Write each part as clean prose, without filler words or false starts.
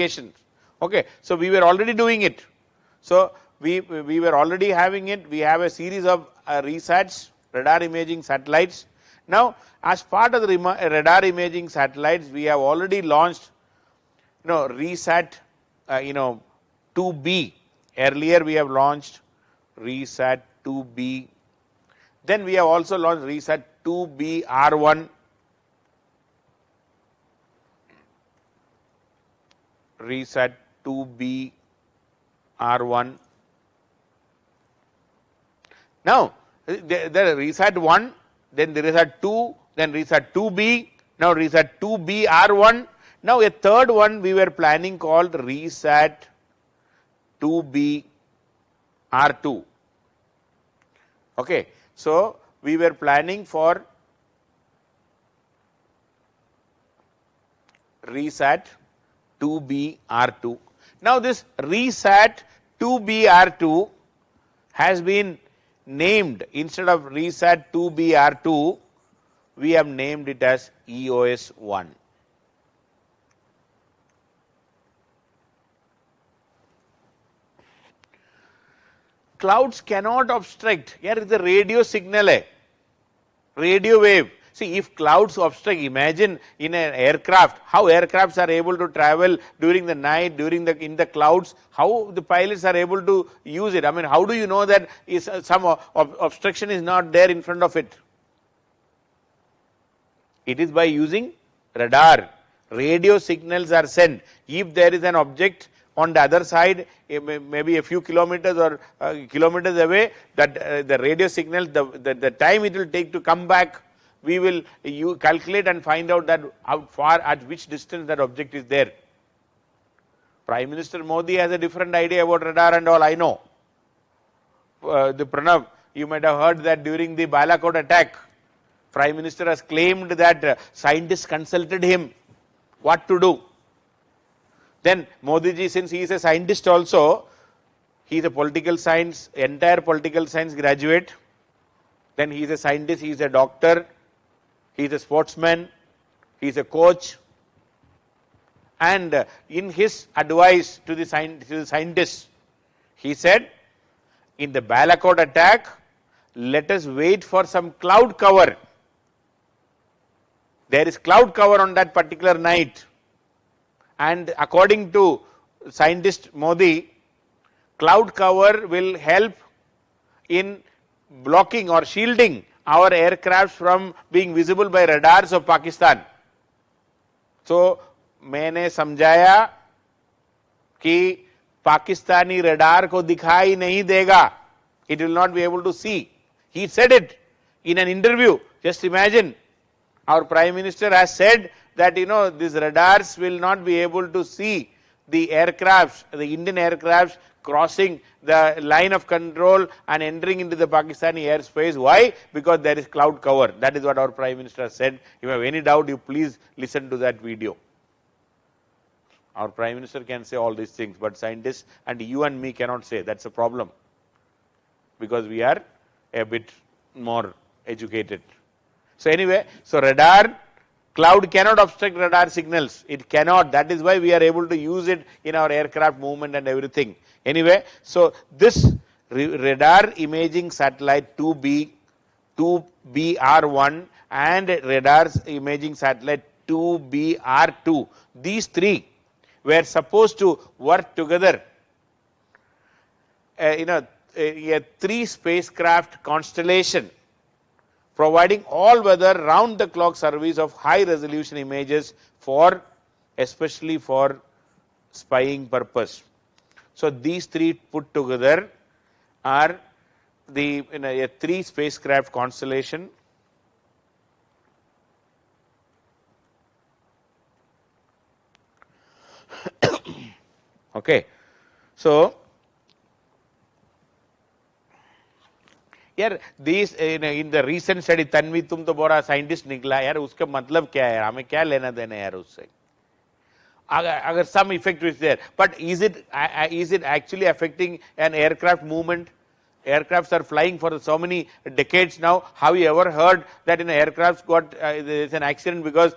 applications. Okay, so we were already doing it. So we were already having it. We have a series of RISATs, radar imaging satellites. Now, as part of the radar imaging satellites, we have already launched, RISAT, 2B. Earlier we have launched RISAT 2B. Then we have also launched RISAT 2BR1. RISAT 2BR1. Now, there is RISAT 1, then there is RISAT 2, then RISAT 2B, now RISAT 2BR1. Now, a third one we were planning called RISAT 2BR2. Okay. So, we were planning for RISAT 2BR2. Now, this RISAT 2BR2 has been named, instead of RISAT 2BR2, we have named it as EOS 1. Clouds cannot obstruct. Here is the radio signal, radio wave. See, if clouds obstruct, imagine in an aircraft, how aircrafts are able to travel during the night, in the clouds, how the pilots are able to use it. I mean, how do you know that some obstruction is not there in front of it? It is by using radar. Radio signals are sent. If there is an object on the other side, maybe a few kilometers or kilometers away, that the radio signal, the time it will take to come back, we will calculate and find out that how far, at which distance that object is there. Prime Minister Modi has a different idea about radar and all, I know. The Pranav, you might have heard that during the Balakot attack, Prime Minister has claimed that scientists consulted him what to do. Then Modi ji, since he is a scientist also, he is a political science, entire political science graduate. Then he is a scientist, he is a doctor, he is a sportsman, he is a coach. And in his advice to the scientists, he said, in the Balakot attack, let us wait for some cloud cover. There is cloud cover on that particular night. And according to scientist Modi, cloud cover will help in blocking or shielding our aircrafts from being visible by radars of Pakistan. So, मैंने समझाया कि Pakistani radar को दिखाई नहीं देगा. It will not be able to see. He said it in an interview. Just imagine, our Prime Minister has said that these radars will not be able to see the aircrafts, the Indian aircrafts crossing the line of control and entering into the Pakistani airspace. Why? Because there is cloud cover. That is what our Prime Minister said. If you have any doubt, you please listen to that video. Our Prime Minister can say all these things, but scientists and you and me cannot say. That's a problem, because we are a bit more educated. So anyway, so radar, cloud cannot obstruct radar signals. It cannot. That is why we are able to use it in our aircraft movement and everything. Anyway, so this radar imaging satellite 2B, 2BR1 and radar imaging satellite 2BR2, these three were supposed to work together a 3 spacecraft constellation, providing all weather round the clock service of high resolution images especially for spying purpose. So these three put together are a 3 spacecraft constellation. Okay. So यार these in the recent study, Tanvi तुम तो बड़ा scientist निकला यार, उसका मतलब क्या है, हमें क्या लेना देना यार उससे. अगर some effect is there, but is it actually affecting an aircraft movement? Aircrafts are flying for so many decades now. Have you ever heard that aircrafts got there is an accident because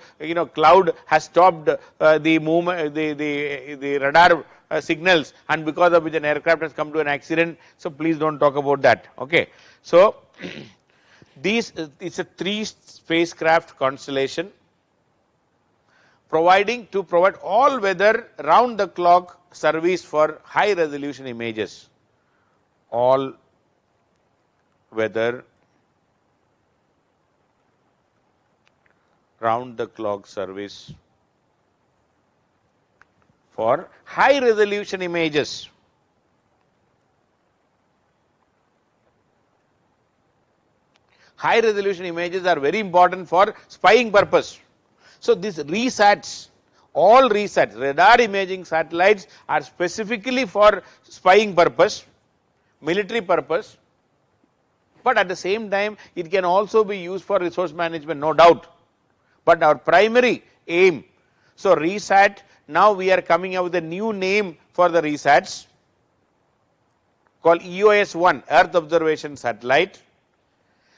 cloud has stopped the movement, the radar signals, and because of which an aircraft has come to an accident? So please don't talk about that. Okay. So these it's a 3 spacecraft constellation to provide all weather round the clock service for high resolution images. All weather round the clock service for high resolution images. High resolution images are very important for spying purpose. So these RISATs, all RISATs, radar imaging satellites, are specifically for spying purpose, military purpose, but at the same time it can also be used for resource management, no doubt. But our primary aim, so RISAT, now we are coming up with a new name for the RISATs called EOS-1, Earth Observation Satellite.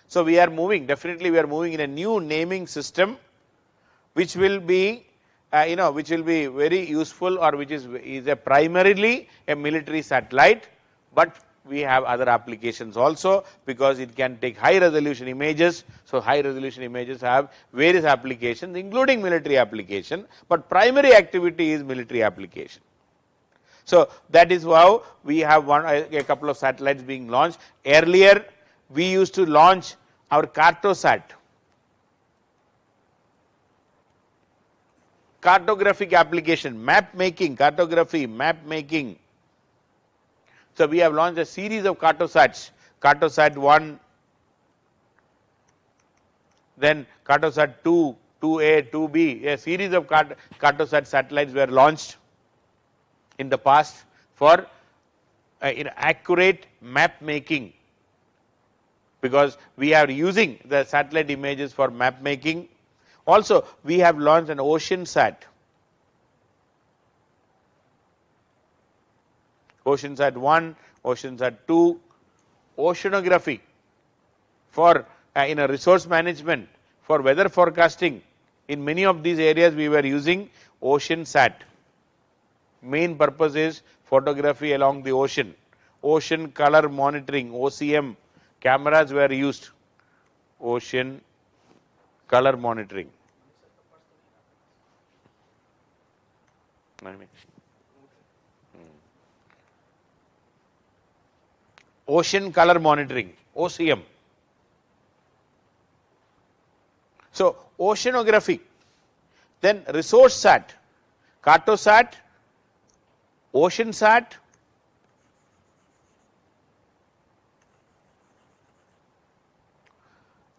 So we are moving, definitely we are moving in a new naming system, which will be which will be very useful, or which is a primarily a military satellite, but we have other applications also, because it can take high resolution images. So high resolution images have various applications, including military application, but primary activity is military application. So that is how we have a couple of satellites being launched. Earlier we used to launch our Cartosat, cartographic application, map making, cartography, map making. So we have launched a series of Cartosats, Cartosat 1, then Cartosat 2, 2A, 2B, a series of Cartosat satellites were launched in the past for accurate map making, because we are using the satellite images for map making. Also we have launched an OceanSat, OceanSat 1, OceanSat 2, oceanography for resource management, for weather forecasting. In many of these areas we were using OceanSat. Main purpose is photography along the ocean. Ocean color monitoring, OCM cameras were used. Ocean color monitoring. Ocean color monitoring, OCM. So oceanography, then resource sat, Cartosat, OceanSat,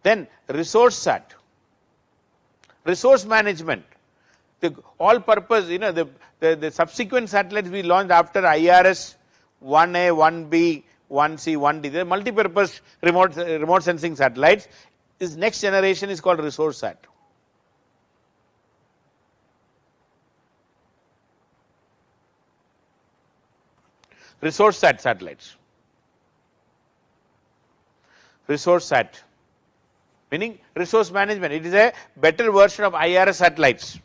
then resource sat, resource management. The all purpose, the subsequent satellites we launched after IRS 1A, 1B, 1C, 1D, they are multi-purpose remote sensing satellites. This next generation is called resource sat. Resource sat satellites. Resource sat, meaning resource management. It is a better version of IRS satellites.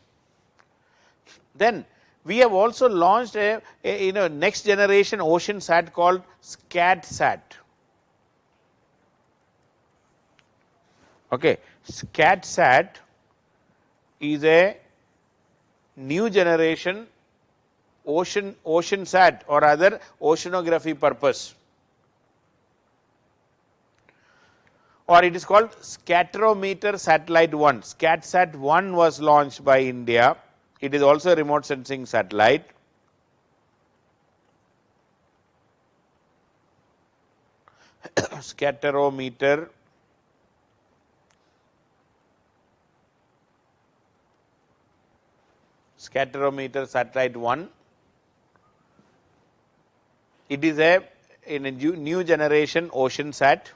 Then we have also launched a next generation ocean sat called SCATSat. Okay, SCATSat is a new generation ocean sat, or rather oceanography purpose, or it is called Scatterometer Satellite 1. SCATSat 1 was launched by India. It is also a remote sensing satellite. Scatterometer Satellite 1. It is a new generation ocean sat.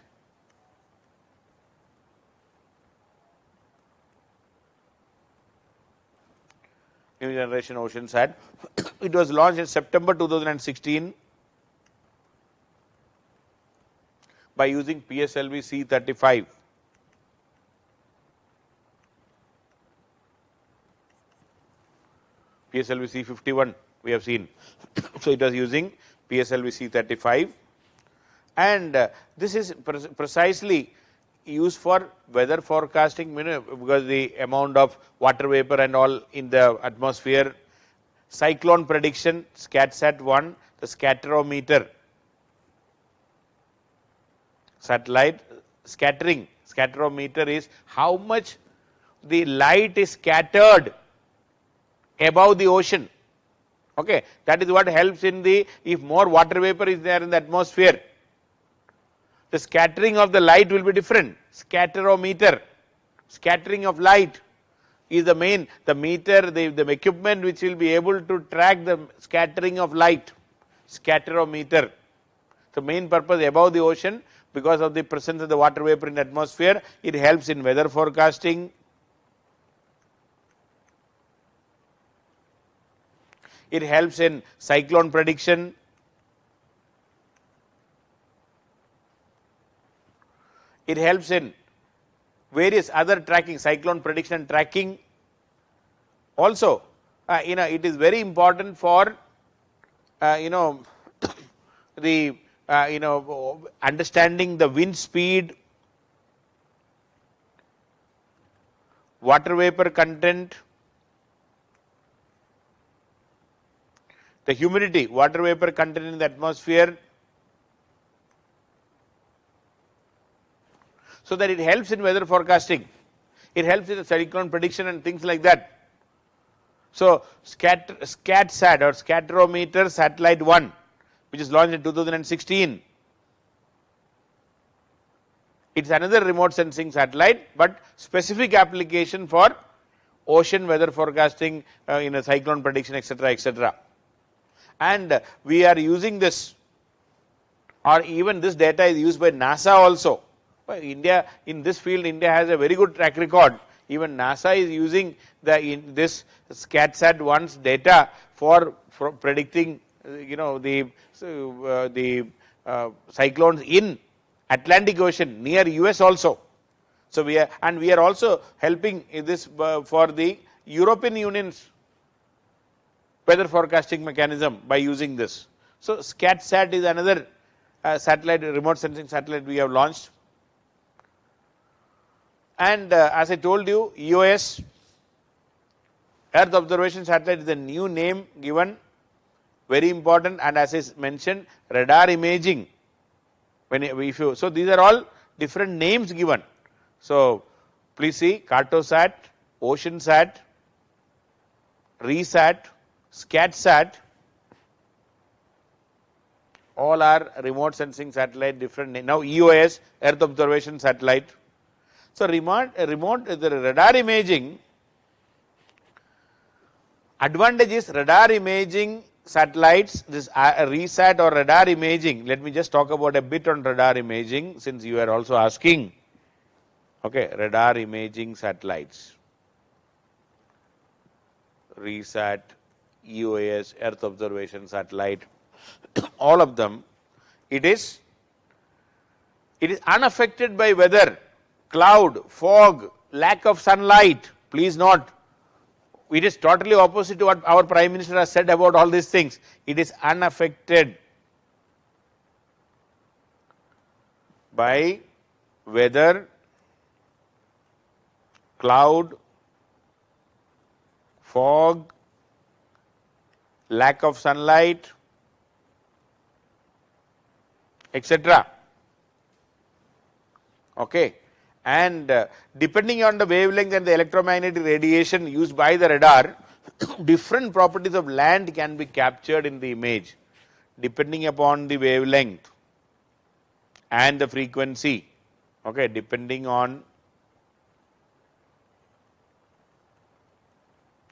New generation ocean sat. It was launched in September 2016. by using PSLV C35. PSLV C51 we have seen. So, it was using PSLV C35, and this is precisely used for weather forecasting, because the amount of water vapor and all in the atmosphere. Cyclone prediction, SCATSAT-1, the scatterometer satellite. Scatterometer is how much the light is scattered above the ocean. Okay, that is what helps in the, if more water vapor is there in the atmosphere, the scattering of the light will be different. Scatterometer, scattering of light is the main, the meter, the equipment which will be able to track the scattering of light, scatterometer. The main purpose above the ocean, because of the presence of the water vapor in the atmosphere, it helps in weather forecasting. It helps in cyclone prediction. It helps in various other tracking, cyclone prediction tracking. Also, it is very important for, the, understanding the wind speed, water vapor content, the humidity, water vapor content in the atmosphere, so that it helps in weather forecasting. It helps in the cyclone prediction and things like that. So, SCATSAT or Scatterometer Satellite 1, which is launched in 2016. It is another remote sensing satellite, but specific application for ocean weather forecasting, in a cyclone prediction, etc., etc. And we are using this, or even this data is used by NASA also. India, in this field, India has a very good track record. Even NASA is using this SCATSAT-1's data for predicting, the cyclones in Atlantic Ocean near US also. So, we are also helping in this for the European Union's weather forecasting mechanism by using this. So, SCATSAT is another satellite, remote sensing satellite we have launched. And as I told you, EOS, Earth Observation Satellite, is the new name given, very important. And as I mentioned, radar imaging. So, these are all different names given. So, please see Cartosat, OceanSat, RESAT, SCATSAT, all are remote sensing satellite, different name. Now, EOS, Earth Observation Satellite. So, the radar imaging advantage is radar imaging satellites, this RESAT or radar imaging. Let me just talk about a bit on radar imaging, since you are also asking. Okay, radar imaging satellites, RESAT, EOS, Earth Observation Satellite, all of them, it is unaffected by weather, cloud, fog, lack of sunlight. Please note, it is totally opposite to what our Prime Minister has said about all these things. It is unaffected by weather, cloud, fog, lack of sunlight, etc. Okay. And depending on the wavelength and the electromagnetic radiation used by the radar, different properties of land can be captured in the image, depending upon the wavelength and the frequency. Okay, depending on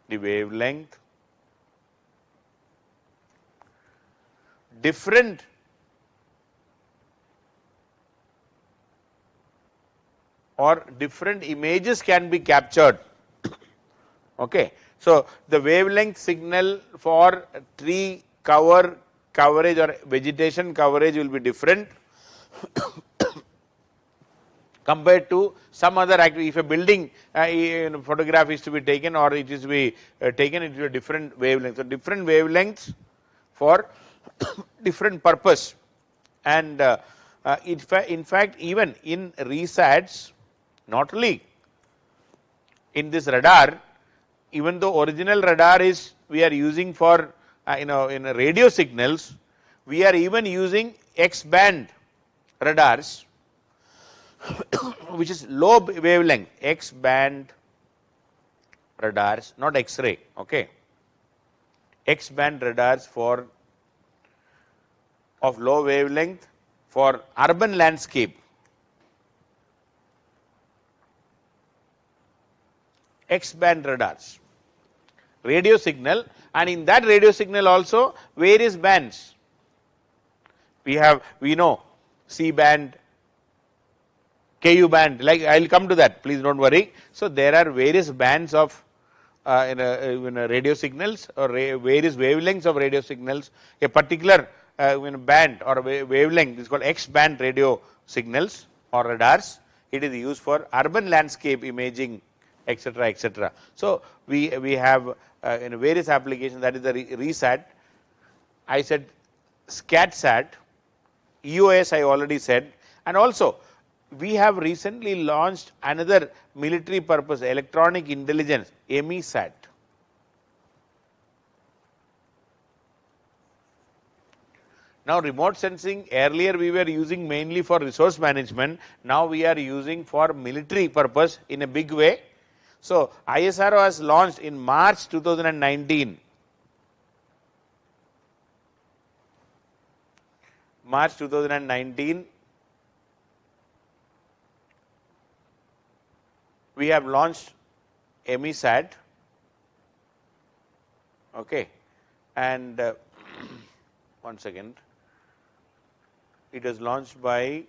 the wavelength, different images can be captured. Okay. So, the wavelength signal for tree coverage or vegetation coverage will be different. compared to some other activity. If a building photograph is to be taken or it is to be taken into a different wavelength. So, different wavelengths for different purpose, and in fact even in RESATs, not only in this radar, even though original radar is we are using for in radio signals, we are even using X-band radars which is low wavelength, X-band radars, not X-ray, okay. X-band radars for of low wavelength for urban landscape, X-band radars, radio signal, and in that radio signal also various bands. We know C band, KU band, like I will come to that, please don't worry. So, there are various bands of radio signals or various wavelengths of radio signals. A particular band or wavelength is called X band radio signals or radars. It is used for urban landscape imaging, etc., etc. So, we have in various applications, that is the RESAT. I said SCATSAT, EOS I already said, and also we have recently launched another military purpose electronic intelligence, EMISAT. Now, remote sensing earlier we were using mainly for resource management, now we are using for military purpose in a big way. So, ISRO has launched in March 2019. March 2019, we have launched EMISAT, okay, and one second, it was launched by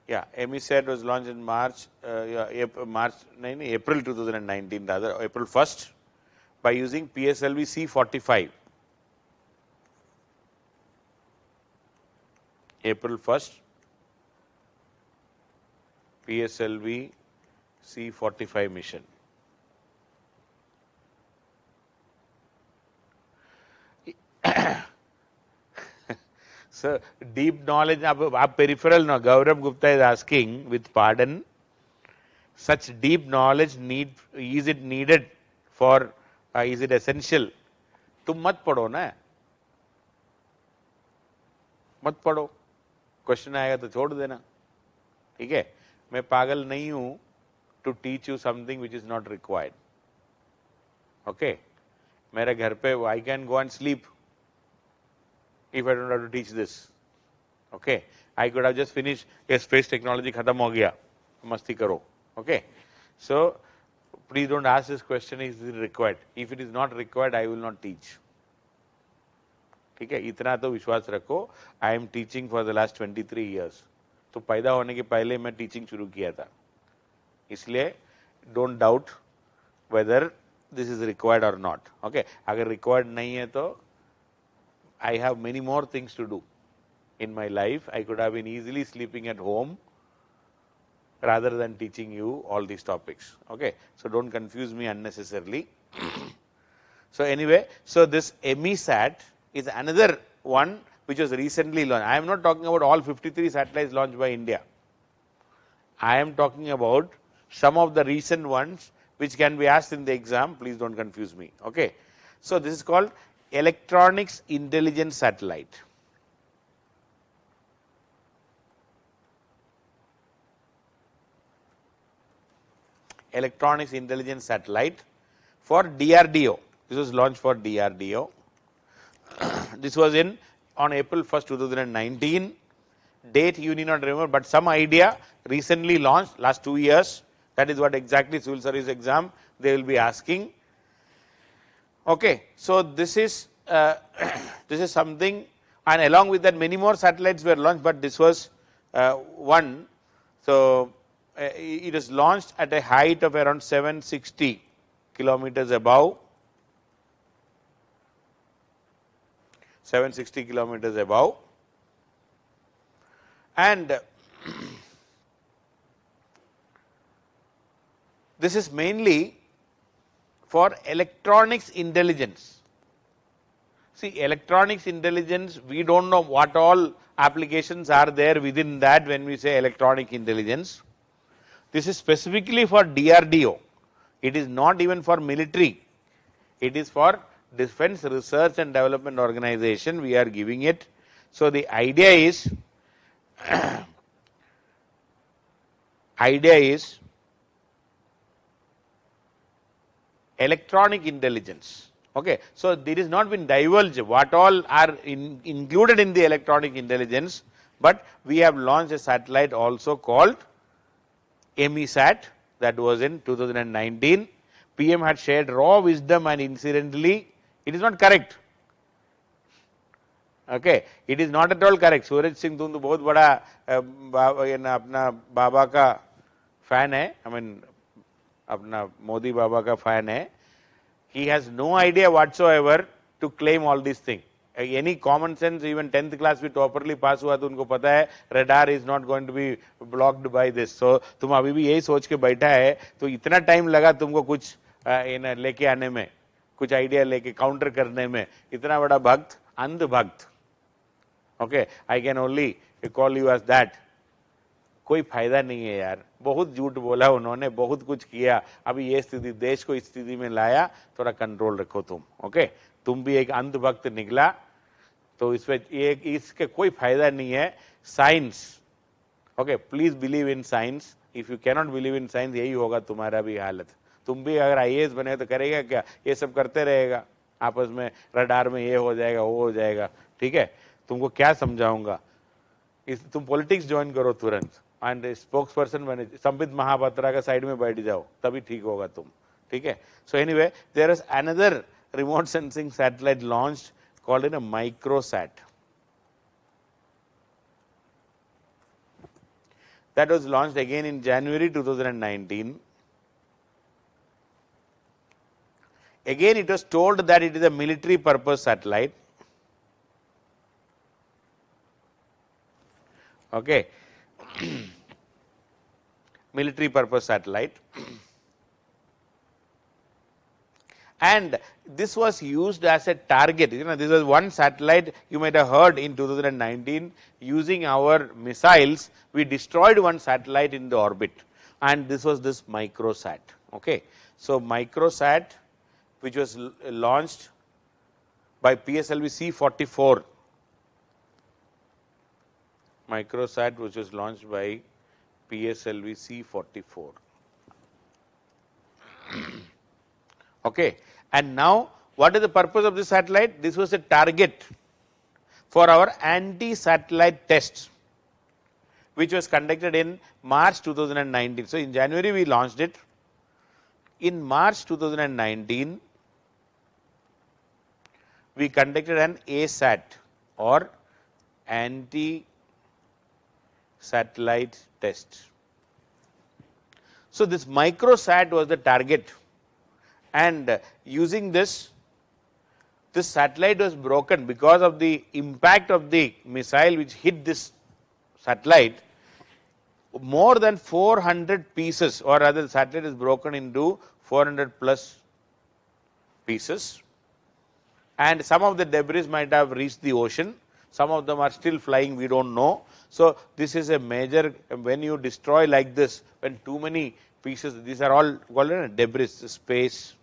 EMISAT was launched in March, April 2019, rather April 1st, by using PSLV C45. April 1st, PSLV C45 mission. So, deep knowledge, peripheral, no, Gaurav Gupta is asking with pardon, such deep knowledge is it needed for, is it essential? तुम मत पढ़ो ना, मत पढ़ो, question आएगा तो छोड़ देना, ठीक है, मैं पागल नहीं हूं to teach you something which is not required, okay, मेरे घर पे I can go and sleep if I don't have to teach this, okay, I could have just finished a space technology खत्म हो गया, मस्ती करो, okay, so please don't ask this question, is it required? If it is not required, I will not teach. ठीक है, इतना तो विश्वास रखो, I am teaching for the last 23 years. तो पैदा होने के पहले मैं teaching शुरू किया था. इसलिए don't doubt whether this is required or not. Okay, अगर required नहीं है तो I have many more things to do in my life. I could have been easily sleeping at home rather than teaching you all these topics, okay. So, don't confuse me unnecessarily. So, anyway, so this EMISAT is another one which was recently launched. I am not talking about all 53 satellites launched by India. I am talking about some of the recent ones which can be asked in the exam, please don't confuse me, okay. So, this is called electronics intelligence satellite. Electronics Intelligence Satellite for DRDO. This was launched for DRDO. This was on April 1st, 2019. Date you need not remember, but some idea recently launched last 2 years. That is what exactly civil service exam they will be asking. Okay, so this is something, and along with that many more satellites were launched, but this was one. So it is launched at a height of around 760 kilometers above. 760 kilometers above, and this is mainly for electronics intelligence. See, electronics intelligence, we don't know what all applications are there within that when we say electronic intelligence. This is specifically for DRDO. It is not even for military. It is for Defense Research and Development Organization. We are giving it. So the idea is electronic intelligence. Okay, so there is not been divulged what all are included in the electronic intelligence, but we have launched a satellite also called EMISAT, that was in 2019. PM had shared raw wisdom, and incidentally, it is not correct. Okay, it is not at all correct. Suraj Singh तुम तो बहुत बड़ा अपना बाबा का fan है, I mean अपना मोदी बाबा का fan है. He has no idea whatsoever to claim all these things. Any common sense, even 10th class भी properly pass हुआ तो उनको पता है radar is not going to be blocked by this. So तुम अभी भी यही सोच के बैठा है, तो इतना टाइम लगा तुमको कुछ लेके आने में, कुछ आइडिया लेके काउंटर करने में. इतना बड़ा भक्त, अंध भक्त. Okay, I can only call you as that. कोई फायदा नहीं है यार, बहुत झूठ बोला उन्होंने, बहुत कुछ किया, अभी ये स्थिति, देश को इस स्थिति में लाया. थोड़ा कंट्रोल रखो तुम. ओके, तुम भी एक अंध भक्त निकला, तो इसमें इसके कोई फायदा नहीं है. Science, okay, please believe in science. If you cannot believe in science, यही होगा तुम्हारा भी हालत. तुम भी अगर IAS बने तो करेगा क्या? ये सब करते रहेगा आपस में, रडार में ये हो जाएगा, वो हो जाएगा. ठीक है, तुमको क्या समझाऊंगा. तुम पॉलिटिक्स ज्वाइन करो तुरंत, एंड स्पोक्स पर्सन बने, संबित महापात्रा का साइड में बैठ जाओ, तभी ठीक होगा तुम. ठीक है. So anyway, there is another remote sensing satellite launched called in a microsat. That was launched again in January 2019. Again, it was told that it is a military purpose satellite. Okay. Military purpose satellite. And this was used as a target. You know, this was one satellite you might have heard in 2019. Using our missiles, we destroyed one satellite in the orbit, and this was this microsat. Okay, so microsat, which was launched by PSLV C-44. Microsat, which was launched by PSLV C-44. Okay, and now what is the purpose of this satellite? This was a target for our anti-satellite test, which was conducted in March 2019. So in January we launched it. In March 2019, we conducted an ASAT, or anti-satellite test. So this microsat was the target. And using this satellite was broken because of the impact of the missile which hit this satellite. More than 400 pieces, or rather the satellite is broken into 400 plus pieces, and some of the debris might have reached the ocean. Some of them are still flying, we don't know. So this is a major, when you destroy like this, when too many pieces, these are all called debris, space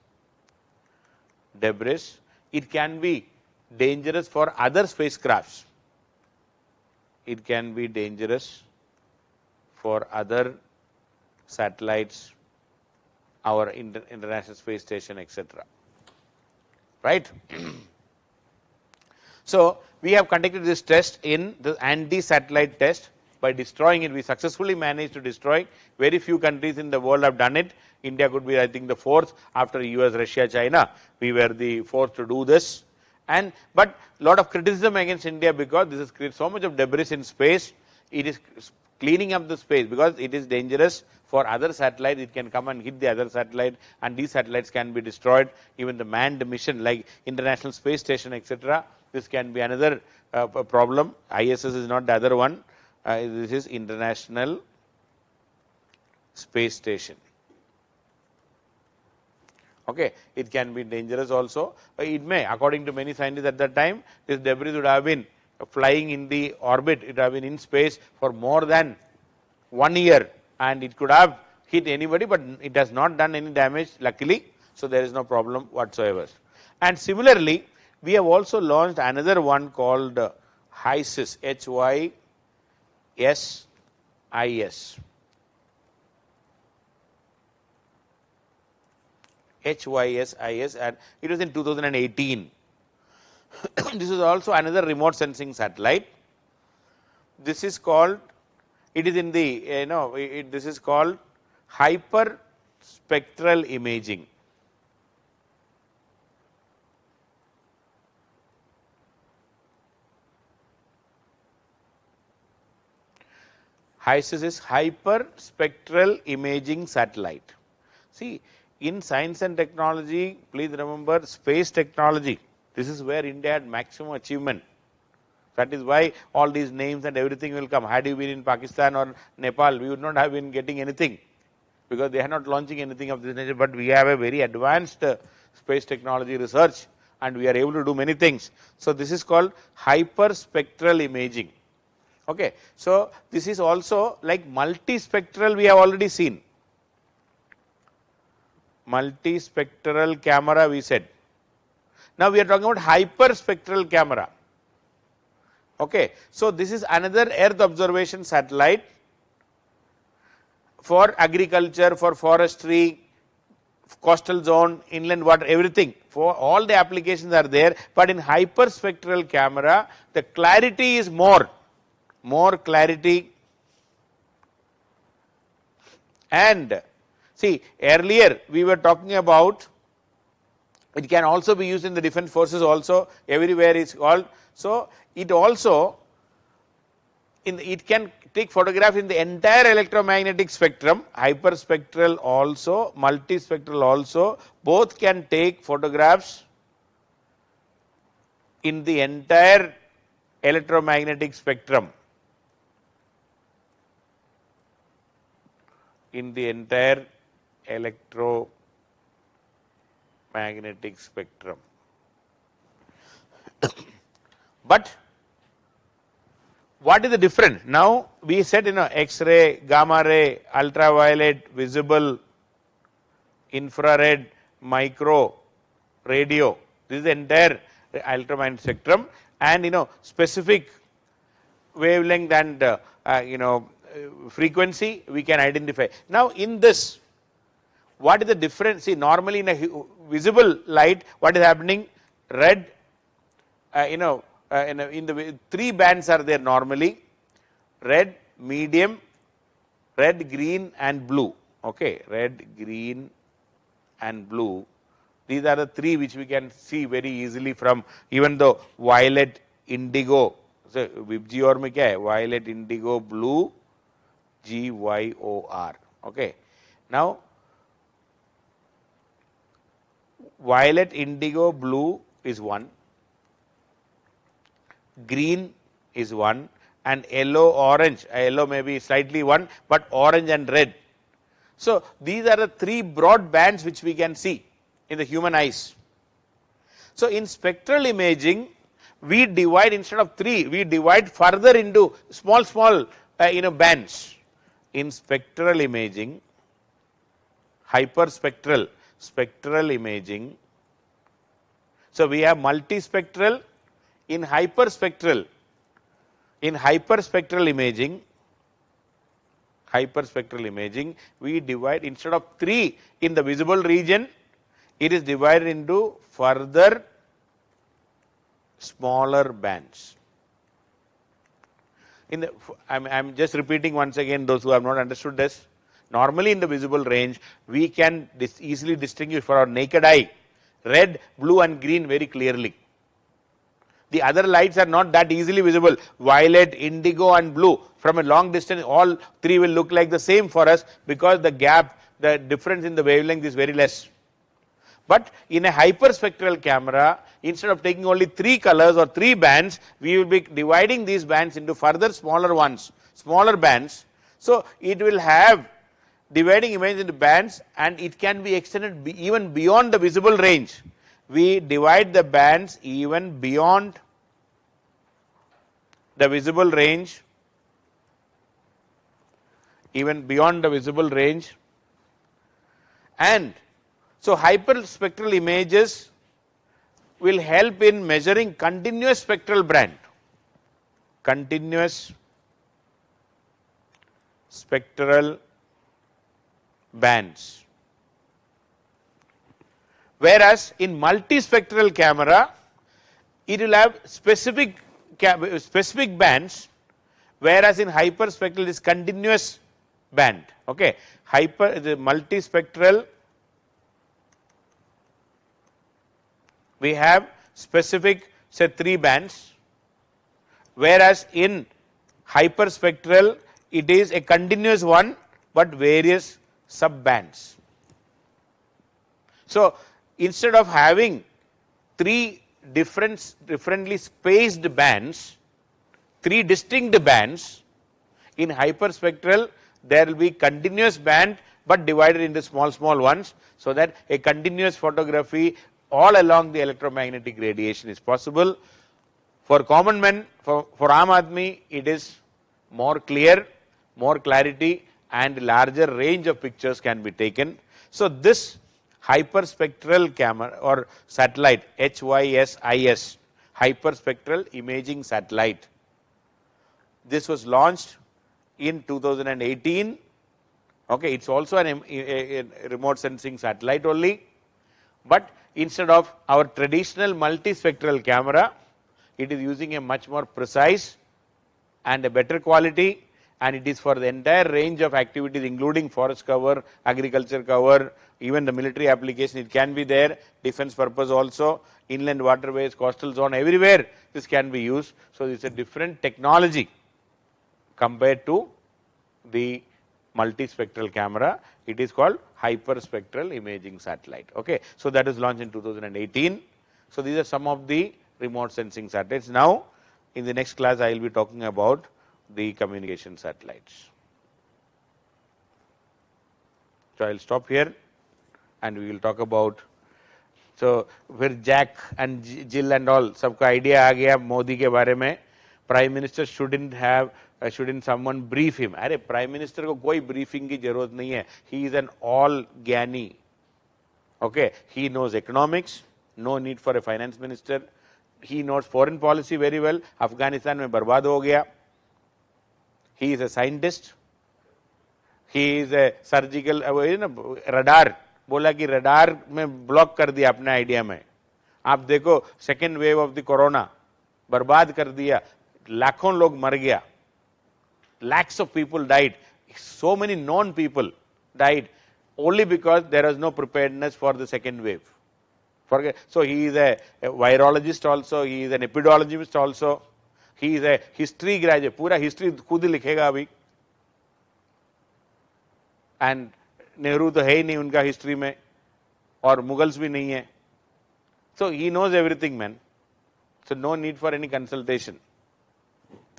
debris. It can be dangerous for other spacecrafts. It can be dangerous for other satellites, our International Space Station, etc. Right? So we have conducted this test in the anti-satellite test. By destroying it, we successfully managed to destroy. Very few countries in the world have done it. India could be, I think, the fourth after US, Russia, China. We were the fourth to do this. But lot of criticism against India because this has created so much of debris in space. It is cleaning up the space because it is dangerous for other satellites. It can come and hit the other satellite, and these satellites can be destroyed. Even the manned mission like International Space Station, etc., This can be another problem. ISS is not the other one. This is International Space Station. Okay, it can be dangerous also. It may, according to many scientists at that time, this debris would have been flying in the orbit. It would have been in space for more than 1 year, and it could have hit anybody, but it has not done any damage, luckily. So there is no problem whatsoever. And similarly, we have also launched another one called HYSIS, HYSIS. HYSIS, and it was in 2018. This is also another remote sensing satellite. This is called, it is in the, this is called hyperspectral imaging. HYSIS is hyperspectral imaging satellite. See, in science and technology, please remember space technology. This is where India had maximum achievement. That is why all these names and everything will come. Had you been in Pakistan or Nepal, we would not have been getting anything, because they are not launching anything of this nature. But we have a very advanced space technology research, and we are able to do many things. So this is called hyperspectral imaging. Okay. So this is also like multispectral, we have already seen. Multispectral camera, we said. Now we are talking about hyperspectral camera. Okay. So this is another Earth observation satellite for agriculture, for forestry, coastal zone, inland water, everything. For all the applications are there, but in hyperspectral camera, the clarity is more clarity. And see, earlier we were talking about, it can also be used in the defense forces also, everywhere it's called. So it also, it can take photograph in the entire electromagnetic spectrum, hyperspectral also, multispectral also, both can take photographs in the entire electromagnetic spectrum. In the entire electromagnetic spectrum. But what is the difference? Now we said, X-ray, gamma ray, ultraviolet, visible, infrared, micro, radio. This is the entire electromagnetic spectrum, and specific wavelength and frequency we can identify. Now in this, what is the difference? See, normally in a visible light, what is happening? Red, in the 3 bands are there normally: red, medium, red, green and blue. Okay, red, green and blue. These are the 3 which we can see very easily from, even though violet, indigo. So GYOR में क्या है? Violet, indigo, blue, GYOR. Okay. Now violet, indigo, blue is 1, green is 1, and yellow, orange. Yellow may be slightly 1, but orange and red. So these are the 3 broad bands which we can see in the human eyes. So in spectral imaging, we divide, instead of 3, we divide further into small bands. In spectral imaging, hyperspectral, spectral imaging. So we have multispectral. In hyperspectral imaging, we divide, instead of 3 in the visible region, it is divided into further smaller bands. I am just repeating once again, those who have not understood this. Normally in the visible range, we can easily distinguish for our naked eye red, blue and green very clearly. The other lights are not that easily visible. Violet, indigo and blue, from a long distance, all 3 will look like the same for us, because the gap, the difference in the wavelength is very less. But in a hyperspectral camera, instead of taking only 3 colors or 3 bands, we will be dividing these bands into further smaller ones, smaller bands. So, it will have dividing image into bands, and it can be extended even beyond the visible range. We divide the bands even beyond the visible range, and so hyperspectral images will help in measuring continuous spectral band, continuous spectral bands. Whereas in multispectral camera, it will have specific bands, whereas in hyperspectral it is continuous band. Okay, the multispectral, we have specific, say, 3 bands, whereas in hyperspectral it is a continuous one, but various sub bands. So, instead of having 3 differently spaced bands, 3 distinct bands, in hyperspectral there will be continuous band, but divided into small ones, so that a continuous photography all along the electromagnetic radiation is possible. For common men, for Aam Aadmi, it is more clear, more clarity, and larger range of pictures can be taken. So, this hyperspectral camera or satellite, HYSIS, hyperspectral imaging satellite, this was launched in 2018. Okay, it is also a remote sensing satellite only, but instead of our traditional multispectral camera, it is using a much more precise and a better quality, and it is for the entire range of activities, including forest cover, agriculture cover, even the military application, it can be there, defense purpose also, inland waterways, coastal zone, everywhere this can be used. So, it is a different technology compared to the multispectral camera. It is called hyperspectral imaging satellite. Okay. So, that is launched in 2018. So, these are some of the remote sensing satellites. Now, in the next class, I will be talking about the communication satellites. So, I will stop here and we will talk about. So, फिर Jack and Jill and all सबका idea आ गया मोदी के बारे में. Prime Minister shouldn't someone brief him. अरे Prime Minister को कोई briefing की जरूरत नहीं है. He is an all ज्ञानी. Okay, he knows economics, no need for a finance minister. He knows foreign policy very well. Afghanistan में बर्बाद हो गया. He is a scientist. He is a surgical radar. बोला कि रडार में block कर दिया अपने आइडिया में. आप देखो second wave of the corona बर्बाद कर दिया, लाखों लोग मर गया, lakhs of people died, so many known people died only because there was no preparedness for the second wave. So, he is a virologist also, he is an epidemiologist also, he is a history graduate, पूरा history खुद ही लिखेगा अभी. And Nehru तो है ही नहीं उनका history में, और मुगल्स भी नहीं है. So, he knows everything, man. So, no need for any consultation.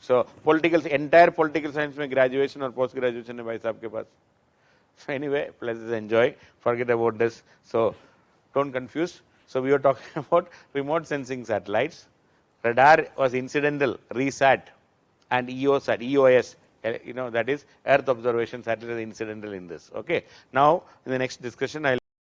So, entire political science में graduation और post graduation है भाई साहब के पास. So, anyway, please enjoy, forget about this. So, don't confuse. So, we were talking about remote sensing satellites. Radar was incidental, RESAT, and EOS, that is Earth Observation Satellite, incidental in this. Okay. Now, in the next discussion, I will